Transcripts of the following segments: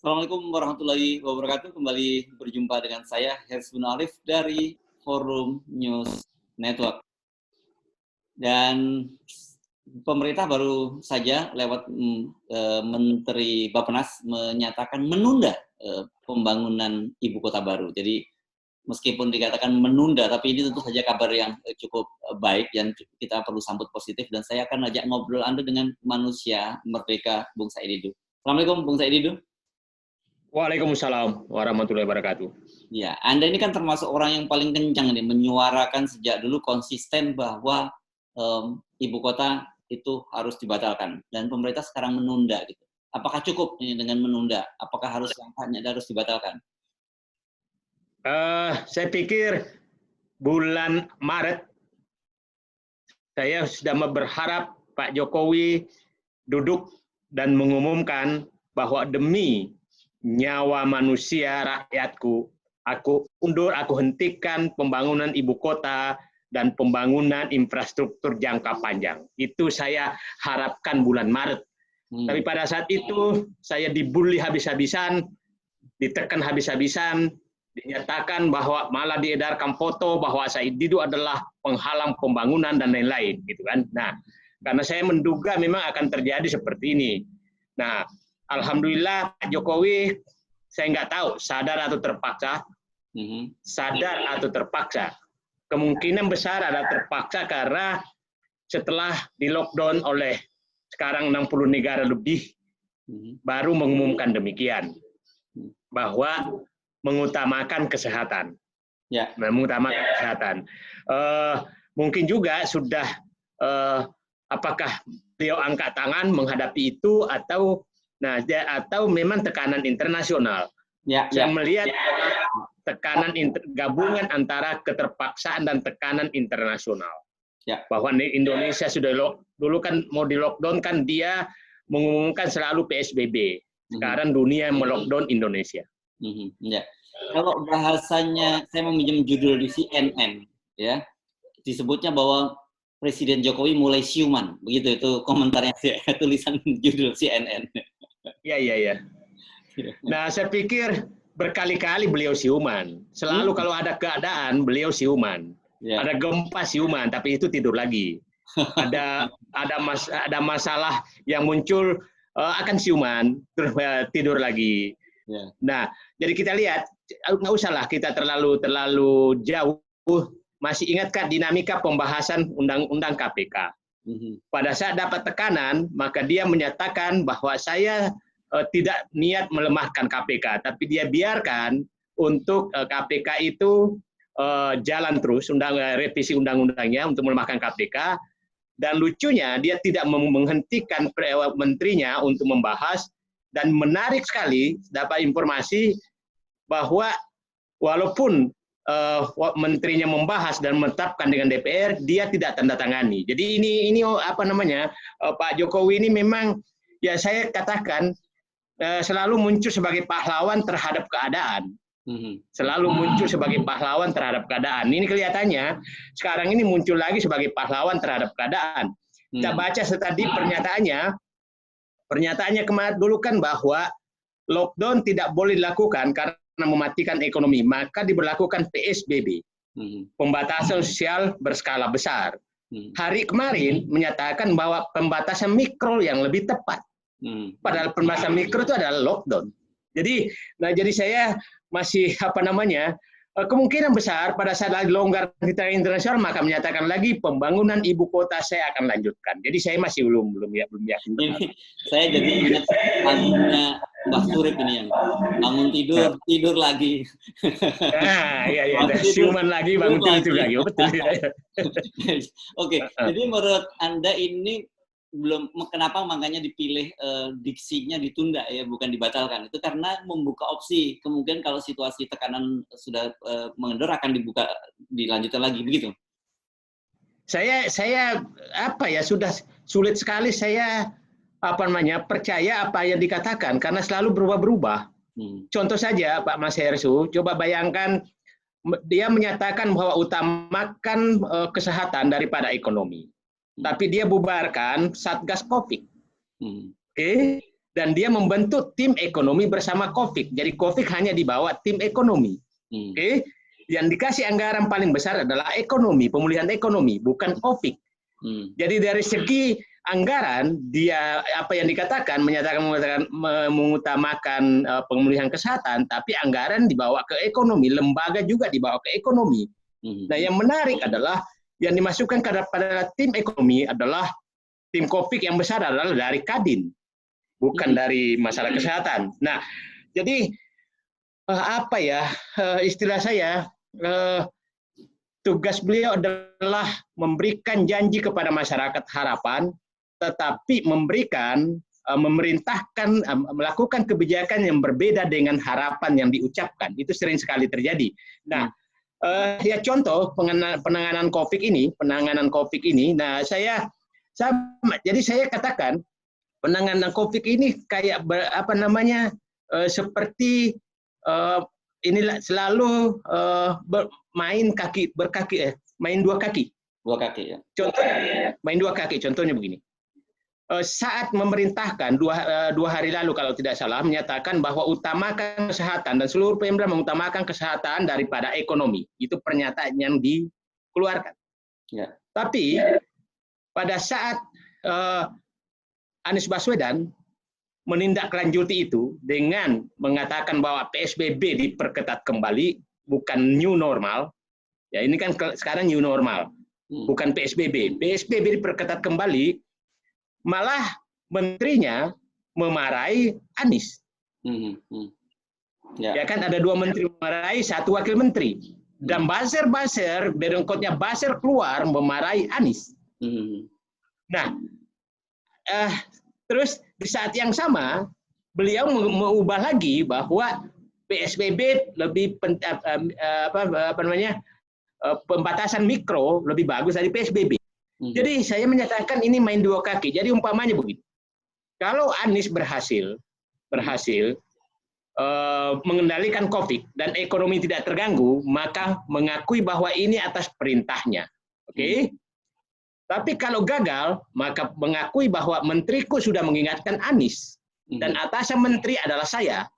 Assalamualaikum warahmatullahi wabarakatuh. Kembali berjumpa dengan saya, Hersbun Arif dari Forum News Network. Dan pemerintah baru saja lewat Menteri Bappenas menyatakan menunda pembangunan ibu kota baru. Jadi meskipun dikatakan menunda, tapi ini tentu saja kabar yang cukup baik dan kita perlu sambut positif. Dan saya akan ajak ngobrol Anda dengan manusia merdeka, Bung Said Didu. Assalamualaikum, Bung Said Didu. Waalaikumsalam warahmatullahi wabarakatuh. Ya, Anda ini kan termasuk orang yang paling kencang nih, menyuarakan sejak dulu konsisten bahwa ibu kota itu harus dibatalkan dan pemerintah sekarang menunda gitu. Apakah cukup ini dengan menunda? Apakah harus langkahnya harus dibatalkan? Saya pikir bulan Maret saya sudah berharap Pak Jokowi duduk dan mengumumkan bahwa demi nyawa manusia rakyatku, aku undur, aku hentikan pembangunan ibu kota dan pembangunan infrastruktur jangka panjang. Itu saya harapkan bulan Maret. Tapi pada saat itu saya dibully habis-habisan, ditekan habis-habisan, dinyatakan bahwa malah diedarkan foto bahwa Said Didu adalah penghalang pembangunan dan lain-lain, gitu kan. Nah, karena saya menduga memang akan terjadi seperti ini. Nah, alhamdulillah Pak Jokowi, saya nggak tahu sadar atau terpaksa, kemungkinan besar ada terpaksa karena setelah di lockdown oleh sekarang 60 negara lebih, baru mengumumkan demikian, bahwa mengutamakan kesehatan. Ya. Mengutamakan kesehatan. Mungkin juga sudah, apakah beliau angkat tangan menghadapi itu atau memang tekanan internasional. Ya, Saya melihat tekanan gabungan antara keterpaksaan dan tekanan internasional. Ya. Bahwa Indonesia sudah dulu kan mau di lockdown kan dia mengumumkan selalu PSBB. Sekarang dunia melockdown Indonesia. Ya. Kalau bahasanya saya meminjam judul di CNN, ya disebutnya bahwa Presiden Jokowi mulai siuman, begitu itu komentarnya tulisan judul CNN. Iya. Nah, saya pikir berkali-kali beliau siuman. Selalu kalau ada keadaan beliau siuman. Ya. Ada gempa siuman, tapi itu tidur lagi. Ada masalah yang muncul akan siuman, terus tidur lagi. Ya. Nah, jadi kita lihat nggak usahlah kita terlalu jauh. Masih ingatkah dinamika pembahasan undang-undang KPK? Pada saat dapat tekanan, maka dia menyatakan bahwa saya tidak niat melemahkan KPK, tapi dia biarkan untuk KPK itu jalan terus, revisi undang-undangnya untuk melemahkan KPK, dan lucunya dia tidak menghentikan menterinya untuk membahas, dan menarik sekali dapat informasi bahwa walaupun menterinya membahas dan menetapkan dengan DPR, dia tidak tanda tangani. Jadi ini Pak Jokowi ini memang, ya saya katakan, selalu muncul sebagai pahlawan terhadap keadaan. Selalu muncul sebagai pahlawan terhadap keadaan. Ini kelihatannya sekarang ini muncul lagi sebagai pahlawan terhadap keadaan. Kita baca tadi pernyataannya kemarin dulu kan bahwa lockdown tidak boleh dilakukan karena mematikan ekonomi, maka diberlakukan PSBB, pembatasan sosial berskala besar. Hari kemarin menyatakan bahwa pembatasan mikro yang lebih tepat. Padahal pembatasan mikro itu adalah lockdown. Jadi saya masih kemungkinan besar pada saat lagi longgar kita internasional maka menyatakan lagi pembangunan ibu kota saya akan lanjutkan. Jadi saya masih belum yakin. Saya jadi ingat lagunya Mbah Surip ini yang bangun tidur lagi. Iya, siuman lagi bangun tidur lagi. Betul. Oke, jadi menurut Anda ini kenapa makanya dipilih diksinya ditunda ya, bukan dibatalkan? Itu karena membuka opsi kemungkinan kalau situasi tekanan sudah mengendor akan dilanjutkan lagi, begitu? Saya sudah sulit sekali saya percaya apa yang dikatakan karena selalu berubah-berubah. Contoh saja Pak Mas Hersu, coba bayangkan dia menyatakan bahwa utamakan kesehatan daripada ekonomi. Tapi dia bubarkan Satgas Covid. dan dia membentuk tim ekonomi bersama Kofiq. Jadi Kofiq hanya dibawa tim ekonomi. Oke? Yang dikasih anggaran paling besar adalah ekonomi, pemulihan ekonomi, bukan Kofiq. Jadi dari segi anggaran, dia apa yang dikatakan mengutamakan pemulihan kesehatan, tapi anggaran dibawa ke ekonomi, lembaga juga dibawa ke ekonomi. Nah, yang menarik adalah yang dimasukkan pada tim ekonomi adalah tim Kofiq yang besar adalah dari Kadin, bukan dari masalah kesehatan. Nah, jadi apa ya istilah saya, tugas beliau adalah memberikan janji kepada masyarakat harapan, tetapi memerintahkan melakukan kebijakan yang berbeda dengan harapan yang diucapkan. Itu sering sekali terjadi. Nah, ya contoh penanganan COVID ini. Nah, jadi saya katakan penanganan COVID ini kayak seperti inilah selalu main dua kaki. Dua kaki ya. Contohnya main dua kaki. Contohnya begini. Saat memerintahkan dua hari lalu kalau tidak salah menyatakan bahwa utamakan kesehatan dan seluruh Pemda mengutamakan kesehatan daripada ekonomi. Itu pernyataan yang dikeluarkan. Ya. Tapi pada saat Anies Baswedan menindaklanjuti itu dengan mengatakan bahwa PSBB diperketat kembali, bukan new normal. Ya, ini kan sekarang new normal, bukan PSBB. PSBB diperketat kembali, malah menterinya memarahi Anies. Ya kan ada dua menteri memarahi, satu wakil menteri. Dan buzzer berengkotnya buzzer keluar memarahi Anies. Nah, terus di saat yang sama beliau mengubah lagi bahwa PSBB lebih pembatasan mikro lebih bagus dari PSBB. Jadi saya menyatakan ini main dua kaki. Jadi umpamanya begini. Kalau Anies berhasil mengendalikan COVID dan ekonomi tidak terganggu, maka mengakui bahwa ini atas perintahnya. Oke? Tapi kalau gagal, maka mengakui bahwa menteriku sudah mengingatkan Anies dan atasan menteri adalah saya.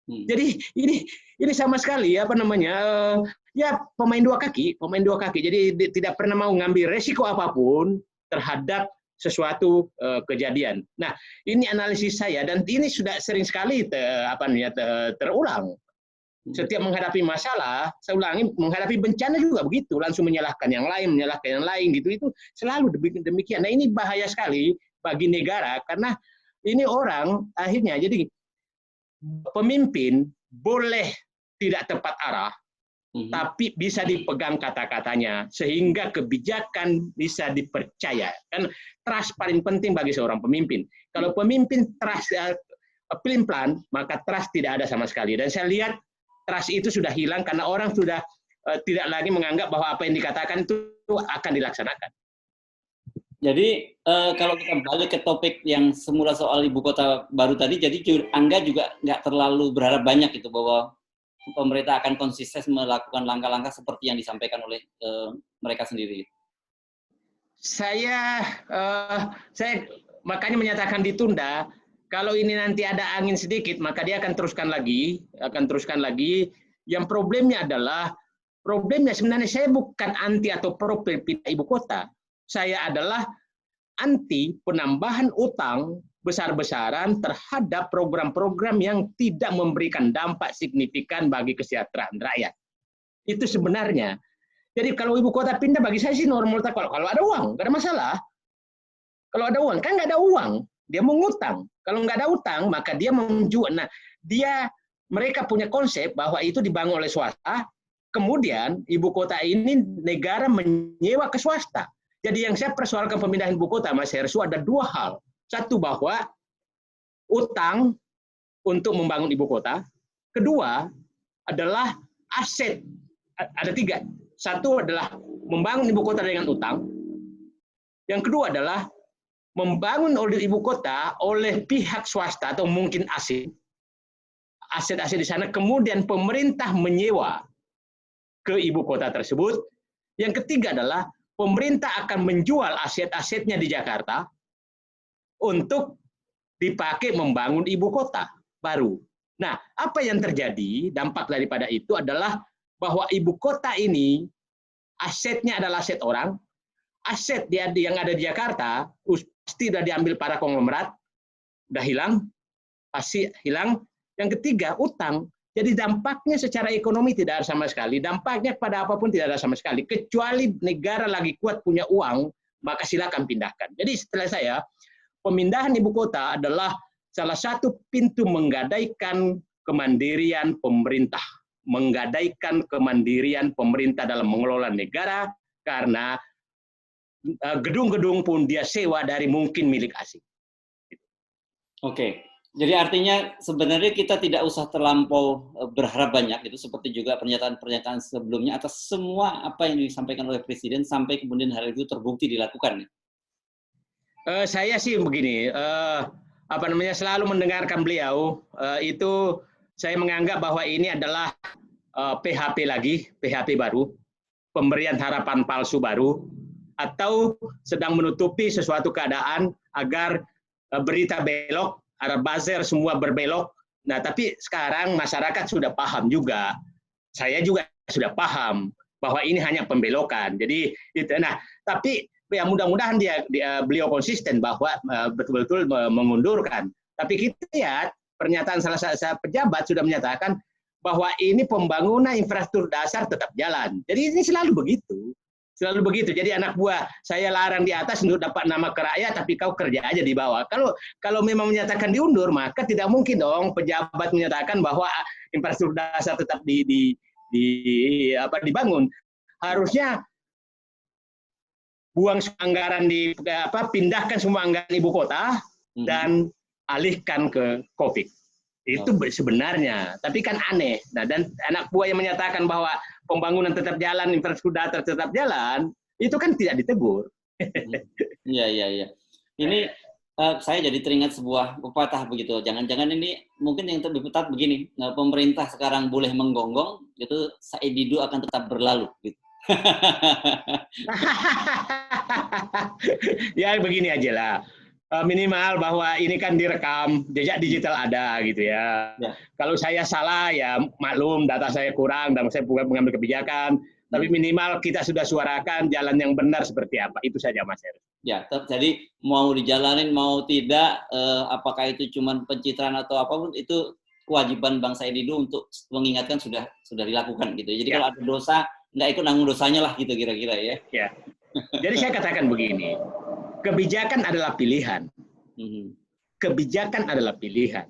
Jadi ini sama sekali ya pemain dua kaki. Jadi tidak pernah mau ngambil resiko apapun terhadap sesuatu kejadian. Nah, ini analisis saya dan ini sudah sering sekali terulang. Setiap menghadapi masalah, saya ulangi, menghadapi bencana juga begitu, langsung menyalahkan yang lain gitu, itu selalu demikian. Nah, ini bahaya sekali bagi negara karena ini orang akhirnya jadi pemimpin boleh tidak tepat arah, tapi bisa dipegang kata-katanya sehingga kebijakan bisa dipercaya. Kan trust paling penting bagi seorang pemimpin. Kalau pemimpin trust pelin-pelan, maka trust tidak ada sama sekali. Dan saya lihat trust itu sudah hilang karena orang sudah tidak lagi menganggap bahwa apa yang dikatakan itu akan dilaksanakan. Jadi kalau kita balik ke topik yang semula soal ibu kota baru tadi, jadi Angga juga nggak terlalu berharap banyak itu bahwa pemerintah akan konsisten melakukan langkah-langkah seperti yang disampaikan oleh mereka sendiri. Saya makanya menyatakan ditunda. Kalau ini nanti ada angin sedikit, maka dia akan teruskan lagi. Yang problemnya sebenarnya saya bukan anti atau pro pindah ibu kota. Saya adalah anti penambahan utang besar-besaran terhadap program-program yang tidak memberikan dampak signifikan bagi kesejahteraan rakyat. Itu sebenarnya. Jadi kalau ibu kota pindah bagi saya sih normal. Kalau ada uang, nggak ada masalah. Kalau ada uang, kan nggak ada uang, dia mau ngutang. Kalau nggak ada utang, maka dia menjual. Nah, mereka punya konsep bahwa itu dibangun oleh swasta, kemudian ibu kota ini negara menyewa ke swasta. Jadi yang saya persoalkan pemindahan ibu kota, Mas Hersu, ada dua hal. Satu, bahwa utang untuk membangun ibu kota. Kedua, adalah aset. Ada tiga. Satu adalah membangun ibu kota dengan utang. Yang kedua adalah membangun ibu kota oleh pihak swasta atau mungkin asing. Aset-aset di sana, kemudian pemerintah menyewa ke ibu kota tersebut. Yang ketiga adalah pemerintah akan menjual aset-asetnya di Jakarta untuk dipakai membangun ibu kota baru. Nah, apa yang terjadi, dampak daripada itu adalah bahwa ibu kota ini asetnya adalah aset orang, aset yang ada di Jakarta pasti sudah diambil para konglomerat, udah hilang, pasti hilang. Yang ketiga, utang. Jadi dampaknya secara ekonomi tidak ada sama sekali, dampaknya pada apapun tidak ada sama sekali, kecuali negara lagi kuat punya uang, maka silakan pindahkan. Jadi setelah saya, pemindahan ibu kota adalah salah satu pintu menggadaikan kemandirian pemerintah, menggadaikan kemandirian pemerintah dalam mengelola negara, karena gedung-gedung pun dia sewa dari mungkin milik asing. Oke. Jadi artinya sebenarnya kita tidak usah terlampau berharap banyak, itu seperti juga pernyataan-pernyataan sebelumnya atas semua apa yang disampaikan oleh Presiden sampai kemudian hal itu terbukti dilakukan. Saya sih begini, selalu mendengarkan beliau, itu saya menganggap bahwa ini adalah PHP lagi, PHP baru, pemberian harapan palsu baru, atau sedang menutupi sesuatu keadaan agar berita belok, ada buzzer semua berbelok. Nah, tapi sekarang masyarakat sudah paham juga. Saya juga sudah paham bahwa ini hanya pembelokan. Jadi, nah, tapi ya mudah-mudahan beliau konsisten bahwa betul-betul mengundurkan. Tapi kita lihat pernyataan salah satu pejabat sudah menyatakan bahwa ini pembangunan infrastruktur dasar tetap jalan. Jadi ini selalu begitu. Selalu begitu. Jadi anak buah saya larang di atas untuk dapat nama kerakyat, tapi kau kerja aja di bawah. Kalau memang menyatakan diundur, maka tidak mungkin dong pejabat menyatakan bahwa infrastruktur dasar tetap dibangun. Harusnya buang anggaran pindahkan semua anggaran ibu kota dan alihkan ke COVID. Itu sebenarnya, tapi kan aneh. Nah, dan anak buah yang menyatakan bahwa pembangunan tetap jalan, infrastruktur dasar tetap jalan, itu kan tidak ditegur. Iya. Ini saya jadi teringat sebuah pepatah begitu. Jangan-jangan ini mungkin yang lebih tepat begini. Pemerintah sekarang boleh menggonggong, itu Said Didu akan tetap berlalu. Gitu. Ya begini aja lah. Minimal bahwa ini kan direkam, jejak digital ada gitu ya. Kalau saya salah ya maklum, data saya kurang dan saya bukan mengambil kebijakan, tapi minimal kita sudah suarakan jalan yang benar seperti apa, itu saja Mas Heru. Ya, jadi mau dijalanin mau tidak, apakah itu cuma pencitraan atau apapun, itu kewajiban Bang Said Didu untuk mengingatkan sudah dilakukan gitu. Jadi kalau ada dosa, nggak ikut nanggung dosanya lah gitu kira-kira ya. Ya. Jadi saya katakan begini. Kebijakan adalah pilihan. Kebijakan adalah pilihan.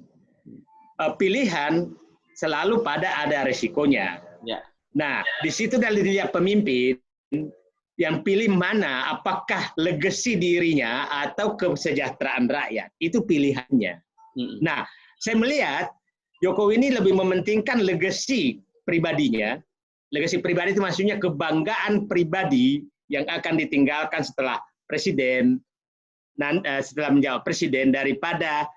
Pilihan selalu ada resikonya. Ya. Nah, di situ dari dia pemimpin yang pilih mana, apakah legasi dirinya atau kesejahteraan rakyat. Itu pilihannya. Nah, saya melihat Jokowi ini lebih mementingkan legasi pribadinya. Legasi pribadi itu maksudnya kebanggaan pribadi yang akan ditinggalkan setelah presiden, setelah menjawab presiden, daripada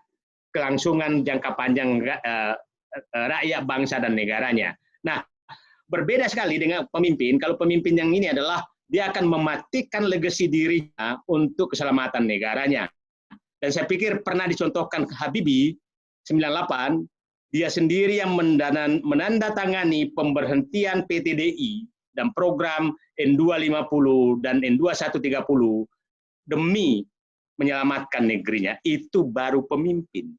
kelangsungan jangka panjang rakyat, bangsa, dan negaranya. Nah, berbeda sekali dengan pemimpin. Kalau pemimpin yang ini adalah dia akan mematikan legasi dirinya untuk keselamatan negaranya. Dan saya pikir pernah dicontohkan ke Habibie 98, dia sendiri yang menandatangani pemberhentian PTDI dan program N250 dan N2130 demi menyelamatkan negerinya. Itu baru pemimpin.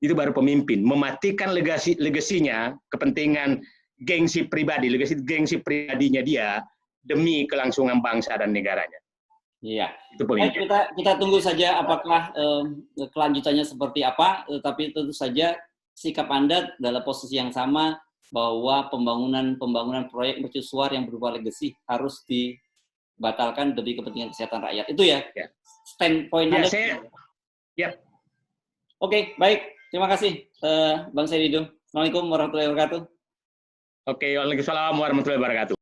Itu baru pemimpin. Mematikan legasinya, kepentingan gengsi pribadi, gengsi pribadinya dia demi kelangsungan bangsa dan negaranya. Iya. Itu pemimpin. Kita tunggu saja apakah kelanjutannya seperti apa. Tapi tentu saja sikap Anda dalam posisi yang sama, bahwa pembangunan proyek mercusuar yang berupa legasi harus dibatalkan demi kepentingan kesehatan rakyat. Itu ya, standpoint Anda. Oke, baik. Terima kasih, Bang Said Didu. Assalamualaikum warahmatullahi wabarakatuh. Oke, waalaikumsalam warahmatullahi wabarakatuh.